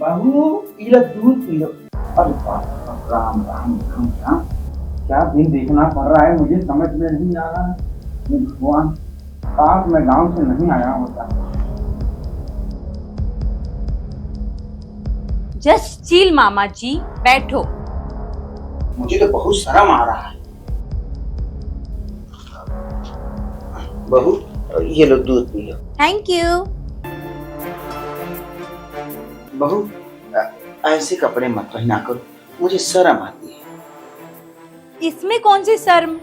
बहू ये दूध पियो। अरे बाप, राम राम राम राम, क्या दिन देखना पड़ रहा है, मुझे समझ में नहीं आ रहा है। ये भगवान, काश मैं गांव से नहीं आया होता। जस्ट चिल मामा जी, बैठो। मुझे तो बहुत शर्म आ रहा है। बहू ये लो दूध पियो। Thank you. बहू ऐसे कपड़े मत पहना करो, मुझे शर्म आती है। इसमें कौन सी शर्म,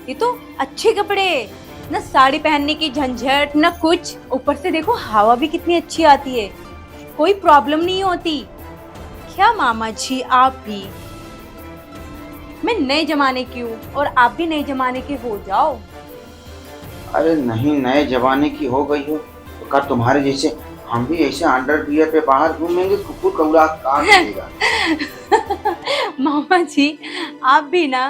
ये तो अच्छे कपड़े, ना साड़ी पहनने की झंझट ना कुछ, ऊपर से देखो हवा भी कितनी अच्छी आती है, कोई प्रॉब्लम नहीं होती। क्या मामा जी आप भी, मैं नए जमाने की हूँ और आप भी नए जमाने के हो जाओ। अरे नहीं, नए जमाने की हो गई हो तो कर तुम्हारे जैसे हम भी ऐसे अंडरवियर पे बाहर घूमेंगे, कुकुर कौड़ा काट देगा। मामा जी आप भी ना।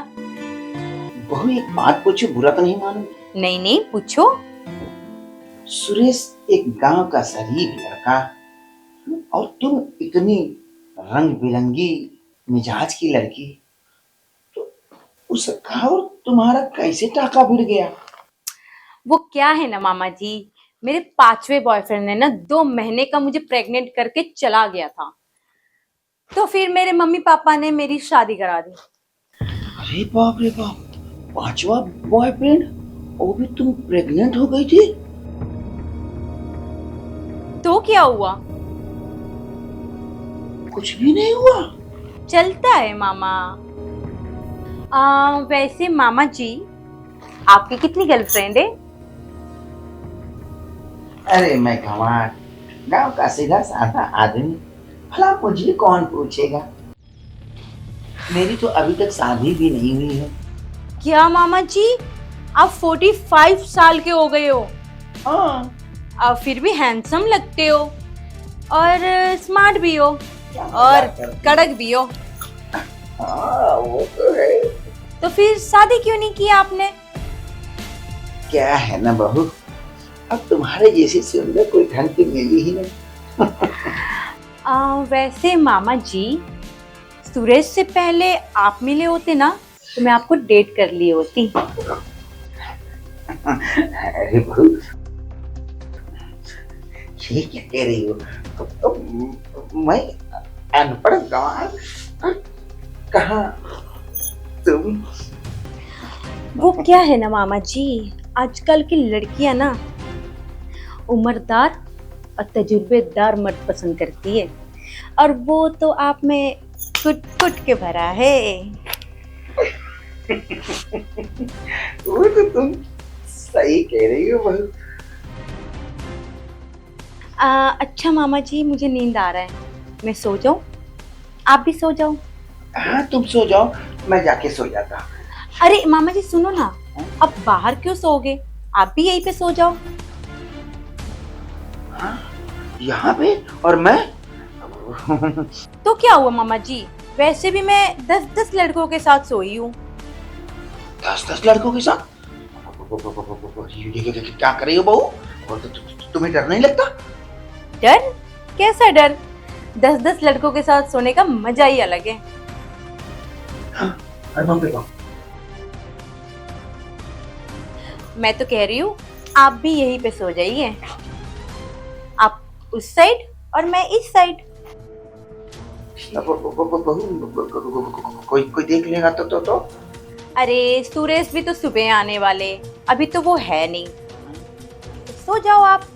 बहू एक बात पूछो, बुरा तो नहीं मानो? नहीं नहीं पूछो। सुरेश एक गांव का शरीफ लड़का और तुम इतनी रंग बिरंगी मिजाज की लड़की, तो उसका और तुम्हारा कैसे टाका भिड़ गया? वो क्या है ना मामा जी, मेरे 5वें बॉयफ्रेंड ने ना 2 महीने का मुझे प्रेग्नेंट करके चला गया था, तो फिर मेरे मम्मी पापा ने मेरी शादी करा दी। अरे बाप रे बाप, 5वां बॉयफ्रेंड, वो भी तुम प्रेग्नेंट हो गई थी? तो क्या हुआ? कुछ भी नहीं हुआ। चलता है मामा। वैसे मामा जी आपकी कितनी गर्लफ्रेंड है? अरे मैं गंवार, गांव का सीधा साधा आदमी, भला मुझे कौन पूछेगा। मेरी तो अभी तक शादी भी नहीं हुई है। क्या मामा जी, आप 45 साल के हो गए हो? हाँ, आप फिर भी हैंडसम लगते हो और स्मार्ट भी हो और कड़क भी हो। हाँ वो तो है। तो फिर शादी क्यों नहीं की आपने? क्या है ना बहू, अब तुम्हारे जैसी सुंदर कोई ढंग की मिली ही नहीं। वैसे मामा जी, सुरेश से पहले आप मिले होते ना तो मैं आपको डेट कर ली होती। अरे बहू, ये क्या कह रही हो? मैं अनपढ़ गंवार, कहाँ तुम? वो क्या है ना मामा जी, आजकल की लड़कियां ना उम्रदार और तजुर्बेदार मर्द पसंद करती है, और वो तो आप में कुट कुट के भरा है। वो तो तुम सही कह रही हो बहू। अच्छा मामा जी, मुझे नींद आ रहा है, मैं सो जाऊं? आप भी सो जाओ। हाँ तुम सो जाओ, मैं जाके सो जाता। अरे मामा जी सुनो ना, अब बाहर क्यों सोओगे, आप भी यहीं पे सो जाओ। हाँ, यहाँ पे? और मैं? तो क्या हुआ मामा जी, वैसे भी मैं 10-10 लड़कों के साथ सोई हूँ। 10-10 लड़कों के साथ? ये क्या कर रही हो बहू? तुम्हें डर नहीं लगता? डर? कैसा डर? 10-10 लड़कों के साथ सोने का मजा ही अलग है। हाँ, मैं तो कह रही हूँ आप भी यहीं पे सो जाइए, आप उस साइड और मैं इस साइड। कोई देख लेगा तो? अरे सुरेश भी तो सुबह आने वाले, अभी तो वो है नहीं, तो सो जाओ आप।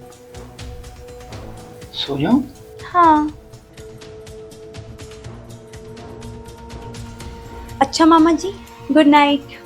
सो जाऊं? हाँ। अच्छा मामा जी, गुड नाइट।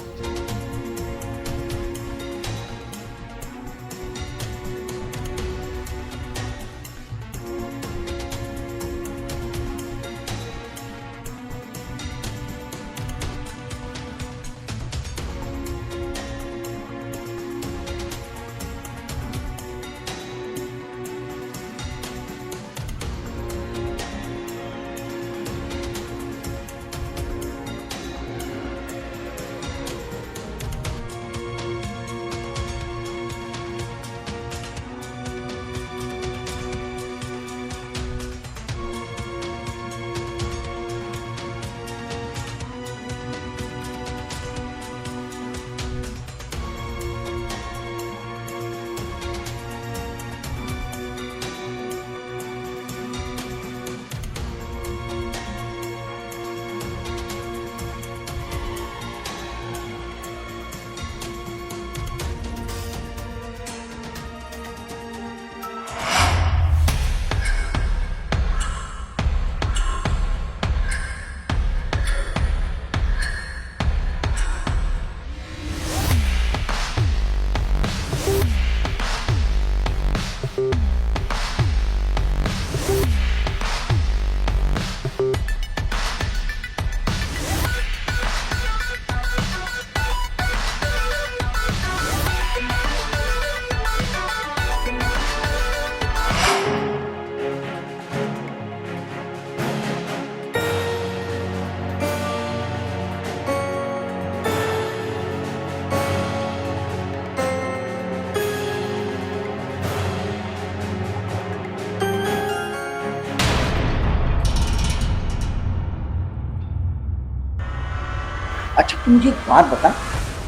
अच्छा तू मुझे एक बात बता,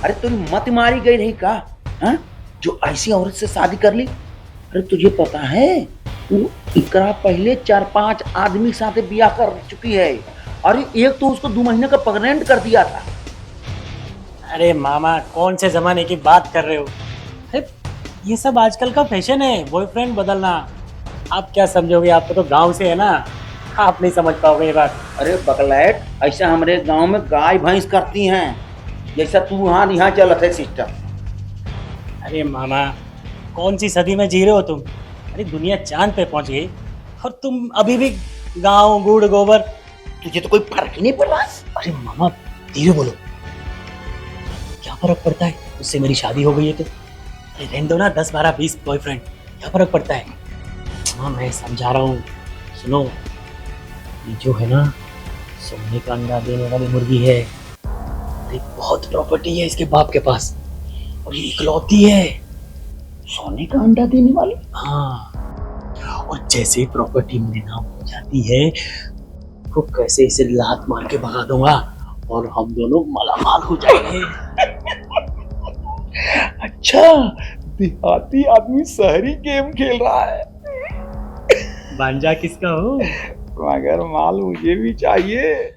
अरे तेरी मत मारी गई रही का? हाँ, जो ऐसी औरत से शादी कर ली? अरे तुझे पता है वो इकरा पहले 4-5 आदमी के साथ बियाह कर चुकी है। अरे एक तो उसको 2 महीने का प्रेग्नेंट कर दिया था। अरे मामा, कौन से जमाने की बात कर रहे हो? अरे ये सब आजकल का फैशन है, बॉयफ्रेंड बदलना। आप क्या समझोगे, आपको तो गांव से है ना, आप नहीं समझ पाओगे ये बात। अरे बकलैट, ऐसा हमारे गांव में गाय भैंस करती हैं, जैसा तू वहां यहाँ चलत है सिस्टम। अरे मामा, कौन सी सदी में जी रहे हो तुम? अरे दुनिया चांद पे पहुंच गई और तुम अभी भी गांव गुड़ गोबर। तुझे तो कोई फर्क ही नहीं पड़ रहा। अरे मामा, धीरे बोलो। क्या फर्क पड़ता है, उससे मेरी शादी हो गई है तो? अरे रहने दो ना, 10 12 20 बॉयफ्रेंड, क्या फर्क पड़ता है? हाँ मैं समझा रहा हूँ, सुनो। ये जो है ना, सोने का अंडा देने वाली मुर्गी है। अरे बहुत प्रॉपर्टी है इसके बाप के पास, और ये इकलौती है। सोने का अंडा देने वाली? हाँ, और जैसे ही प्रॉपर्टी मेरे नाम हो जाती है, तो कैसे इसे लात मार के भगा दूंगा और हम दोनों मालामाल हो जाएंगे। अच्छा, देहाती आदमी शहरी गेम खेल रहा है। भांजा किसका हो? मगर माल मुझे भी चाहिए।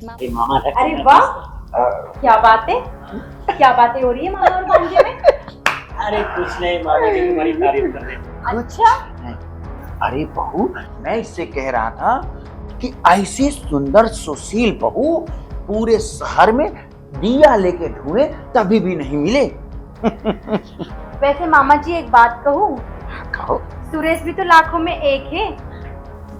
अरे मामा रख अरे देना वाह, please। क्या बातें हो रही है मामा और भांजे में। अरे कुछ नहीं, मामा जी तुम्हारी तारीफ कर रहे हैं। अच्छा, अरे बहू, मैं इससे कह रहा था कि ऐसी सुंदर सुशील बहू पूरे शहर में दिया लेके ढूंढे तभी भी नहीं मिले। वैसे मामा जी एक बात कहूँ, कहो। सुरेश भी तो लाखों में एक है,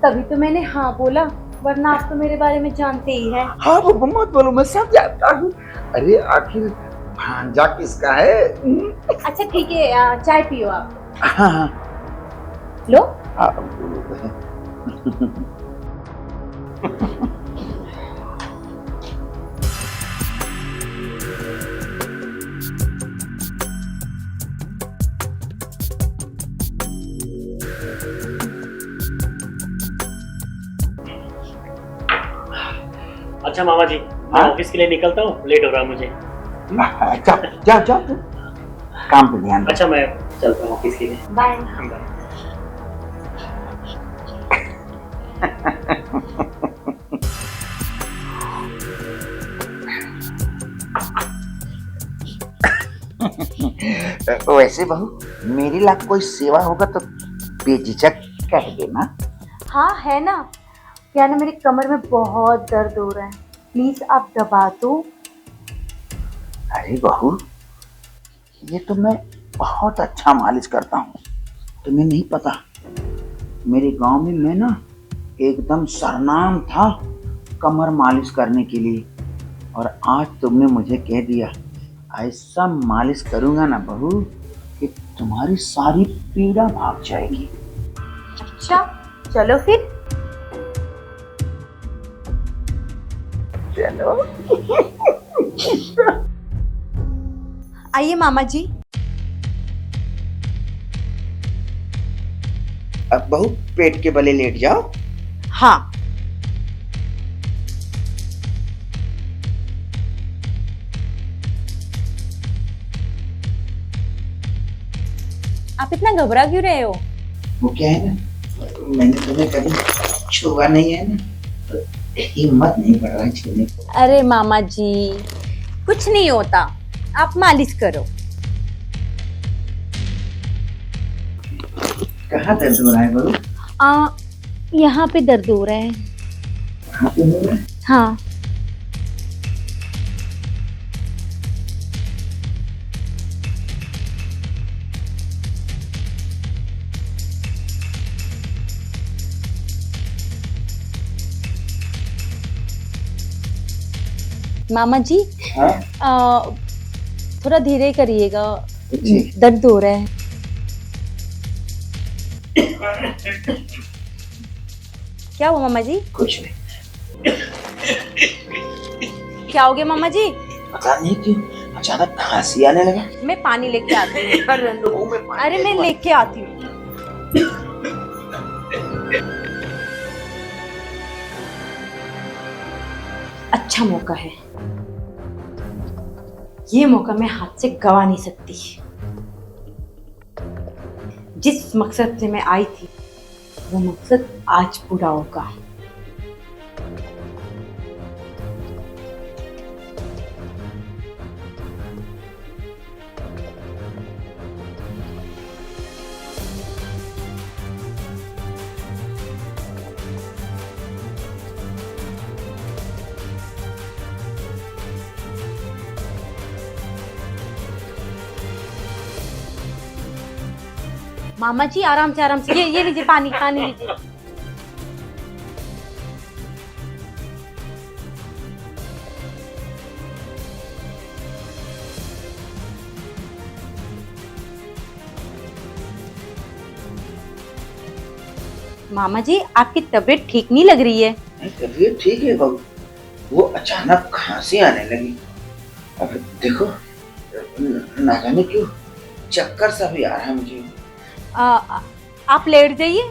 तभी तो मैंने हाँ बोला, वरना आप तो मेरे बारे में जानते ही है। हाँ वो मत बोलो, मैं सब जानता हूँ। अरे आखिर भांजा किसका है? अच्छा ठीक है, चाय पियो आप। हाँ हाँ लो। हाँ। अच्छा मामा जी, मैं हाँ? ऑफिस के लिए निकलता हूँ, लेट हो रहा है मुझे। जा जा तू काम पे ध्यान दे। अच्छा मैं चलता हूँ ऑफिस के लिए। बाय। वैसे बहू, मेरी लाख कोई सेवा होगा तो बेझिझक कह देना। हाँ है ना, क्या ना मेरी कमर में बहुत दर्द हो रहा है, प्लीज आप दबा दो। अरे बहू, ये तो मैं बहुत अच्छा मालिश करता हूँ, तुम्हें नहीं पता। मेरे गांव में मैं ना एकदम सरनाम था कमर मालिश करने के लिए, और आज तुमने मुझे कह दिया। ऐसा मालिश करूंगा ना बहू कि तुम्हारी सारी पीड़ा भाग जाएगी। अच्छा चलो फिर। चलो। आइए मामा जी। अब बहू पेट के बले लेट जाओ। हाँ। आप इतना घबरा क्यों रहे हो? वो क्या है ना, मैंने तुम्हें कभी छुआ नहीं है ना, तो हिम्मत नहीं पड़ रहा है छूने को। अरे मामा जी कुछ नहीं होता, आप मालिश करो। कहाँ दर्द हो रहा है बहू? यहाँ पे दर्द हो रहा है। कहाँ पे हो रहा है? हाँ। मामा जी हाँ? थोड़ा धीरे करिएगा, जी। दर्द हो रहा है। क्या हुआ मामा जी? कुछ नहीं। क्या हो गया मामा जी? पता नहीं क्यों अचानक खांसी आने लगा। मैं पानी लेके आती हूँ। अरे मैं लेके आती हूँ। अच्छा मौका है, ये मौका मैं हाथ से गवा नहीं सकती। जिस मकसद से मैं आई थी वो मकसद आज पूरा होगा। मामा जी आराम से ये लीजिए पानी लीजिए। मामा जी आपकी तबीयत ठीक नहीं लग रही है। तबीयत ठीक है बहू, वो अचानक खांसी आने लगी। अब देखो ना जाने क्यों चक्कर सा भी आ रहा है मुझे। आप लेट जाइए।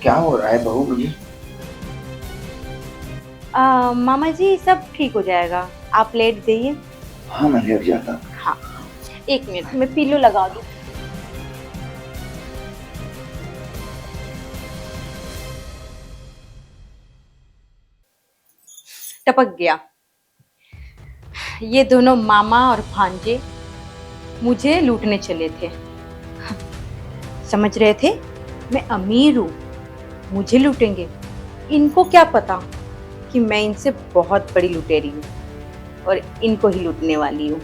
क्या हो रहा है बहू मुझे? मामा जी सब ठीक हो जाएगा, आप लेट जाइए। हाँ मैं लेट जाता हूँ। हाँ एक मिनट मैं पिल्लो लगा दूँ। टपक गया। ये दोनों मामा और भांजे मुझे लूटने चले थे। समझ रहे थे मैं अमीर हूँ, मुझे लूटेंगे। इनको क्या पता कि मैं इनसे बहुत बड़ी लुटेरी हूँ और इनको ही लूटने वाली हूँ।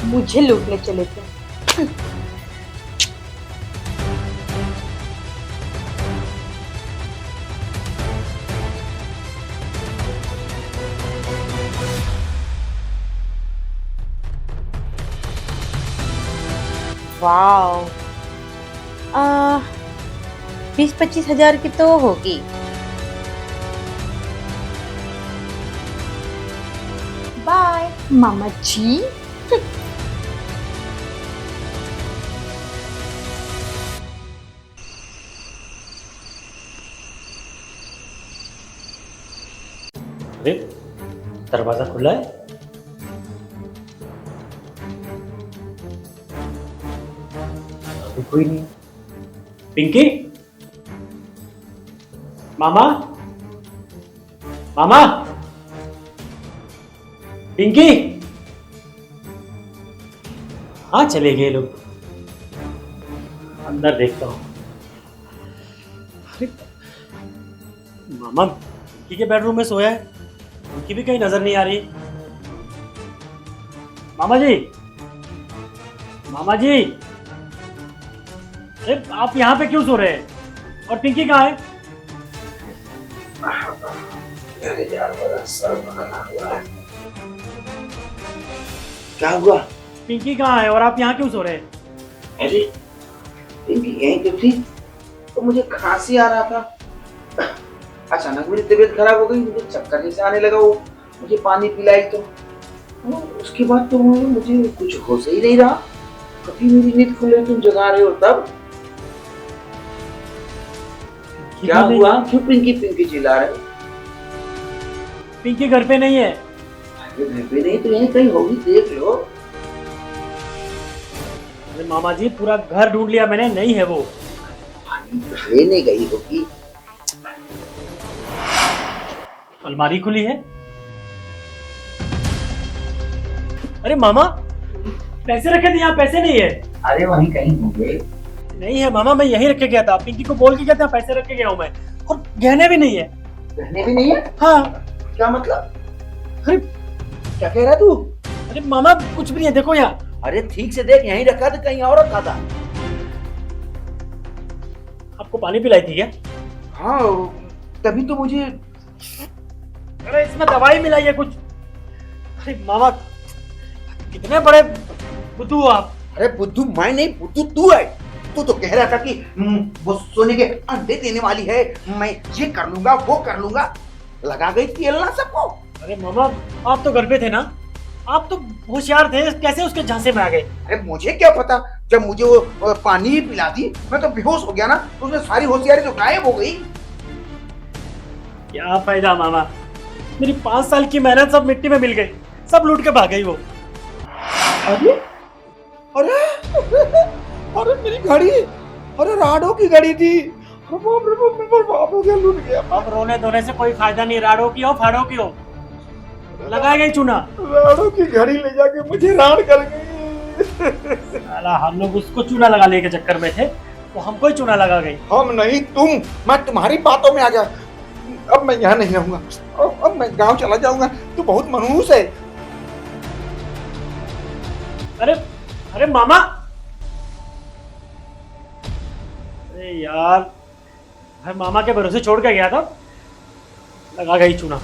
मुझे लूटने चले थे। वाओ, 20-25 हजार की तो होगी। बाय मामा जी। अरे दरवाजा खुला है। अभी कोई नहीं। पिंकी, मामा, मामा, पिंकी, हाँ चले गए लोग। अंदर देखता हूँ। अरे मामा पिंकी के बेडरूम में सोया है, उनकी भी कहीं नजर नहीं आ रही। मामा जी, मामा जी, अरे आप यहाँ पे क्यों सो रहे हैं? और पिंकी कहाँ है? अरे यार बड़ा सर पकड़ा हुआ है। क्या हुआ? पिंकी कहाँ है और आप यहाँ क्यों सो रहे हैं? अरे पिंकी यहीं तो थी, तो मुझे खांसी आ रहा था। अचानक मेरी तबीयत खराब हो गई, मुझे चक्कर जैसे आने लगा। वो मुझे पानी पिलाई तो उसके बाद तो मुझे कुछ होश ही नहीं रहा। कभी मेरी नींद खुले तुम जगा रहे हो तब। क्या हुआ? क्यों पिंकी पिंकी चिल्ला रहे हो? पिंकी घर पे नहीं है। अरे घर पे नहीं तो यहीं कहीं होगी, देख लो। अरे मामा जी पूरा घर ढूंढ लिया मैंने, नहीं है वो। लेने गई होगी। अलमारी खुली है। अरे मामा पैसे रखे थे यहाँ, पैसे नहीं है। अरे वहीं कहीं होंगे। नहीं है मामा, मैं यहीं रख के गया था। पिंकी को बोल के गया था पैसे रख के गया हूँ मैं, और गहने भी नहीं है। गहने भी नहीं है? हाँ। क्या मतलब? अरे क्या कह रहा तू? अरे मामा कुछ भी नहीं है, देखो यहाँ। अरे ठीक से देख, यहीं रखा था कहीं और रखा था? आपको पानी पिलाई थी क्या? हाँ तभी तो मुझे। अरे इसमें दवाई मिलाई है कुछ। अरे मामा कितने बड़े बुद्धू हो आप। अरे बुद्धू मैं नहीं, बुद्धू तू है। तू तो कह रहा था कि वो सोने के अंडे देने वाली है, मैं ये कर लूंगा वो कर लूंगा। लगा गई थी अल्लाह सबको। अरे मामा आप तो घर पे थे ना, आप तो होशियार थे, कैसे उसके झांसे में आ गए? अरे मुझे क्या पता, जब मुझे वो पानी ही पिला दी मैं तो बेहोश हो गया ना, तो उसमें सारी होशियारी तो गायब हो गई। क्या फायदा मामा, मेरी 5 साल की मेहनत सब मिट्टी में मिल गई, सब लूट के भाग गई वो। अरे अरे अरे मेरी घड़ी, अरे राडो की घड़ी थी। अरे बाप रे बाप, मेरा बाप हो गया, लूट गया। अब रोने धोने से कोई फायदा नहीं, राड़ो की हो फाड़ो की हो, लगाए गई चूना। राडो की घड़ी ले जाके मुझे राड़ कर गई। साला हम लोग उसको चूना लगाने के चक्कर में थे, तो हमको ही चूना लगा गई। हम नहीं तुम, मैं तुम्हारी बातों में आ गया। अब मैं यहाँ नहीं रहूंगा, अब मैं गांव चला जाऊंगा। तू बहुत मनहूस है। अरे अरे मामा, अरे यार, मैं मामा के भरोसे छोड़ के गया था, लगा गई चूना।